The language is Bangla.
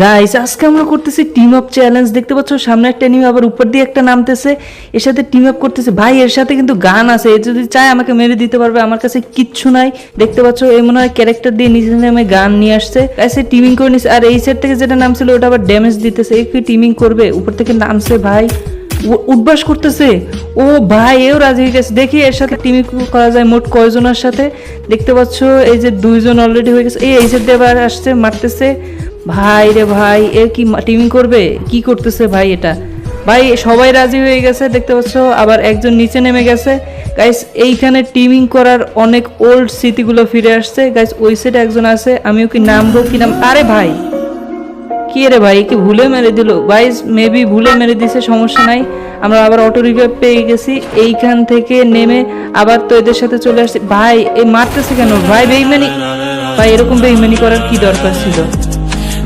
গাইস আজকে আমরা করতেছি টিম আপ চ্যালেঞ্জ। দেখতে পাচ্ছ সামনে একটা এনিমি আবার উপর দিয়ে একটা নামতেছে, এর সাথে টিম আপ করতেছে। ভাই এর সাথে কিন্তু গান আছে, এ যদি চায় আমাকে মেরে দিতে পারবে, আমার কাছে কিচ্ছু নাই। দেখতে পাচ্ছ এই মনে হয় ক্যারেক্টার দিয়ে নিচে নেমে গান নিয়ে আসছে, গাইস টিমিং করে নিছে। আর এই সাইড থেকে যেটা নামছিল ওটা আবার ড্যামেজ দিতেছে, এই কি টিমিং করবে? উপর থেকে নামছে ভাই, উঠবাস করতেছে। ও ভাই এও রাজি হয়ে গেছে। দেখি এর সাথে টিমিং করা যায় মোট কয়জনের সাথে। দেখতে পাচ্ছ এই যে দুইজন অলরেডি হয়ে গেছে, এই সাইড দিয়ে আবার আসছে, মারতেছে। ভাই রে ভাই এ কি টিমিং করবে? কি করতেছে ভাই এটা? ভাই সবাই রাজি হয়ে গেছে দেখতে পাচ্ছ, আবার একজন নিচে নেমে গেছে। গাইস এইখানে টিমিং করার অনেক ওল্ড স্মৃতিগুলো ফিরে আসছে। গাইস ওই সাইডে একজন আছে, আমিও কি নামবো কি নাম? আরে ভাই কি রে ভাই, কি ভুলে মেরে দিল? গাইস মেবি ভুলে মেরে দিছে, সমস্যা নাই। আমরা আবার অটো রিভাইভ পেয়ে গেছি। এইখান থেকে নেমে আবার তো এদের সাথে চলে আসছি। ভাই এই মারতেছে কেন ভাই? বেইমানি ভাই, এরকম বেইমানি করার কি দরকার ছিল?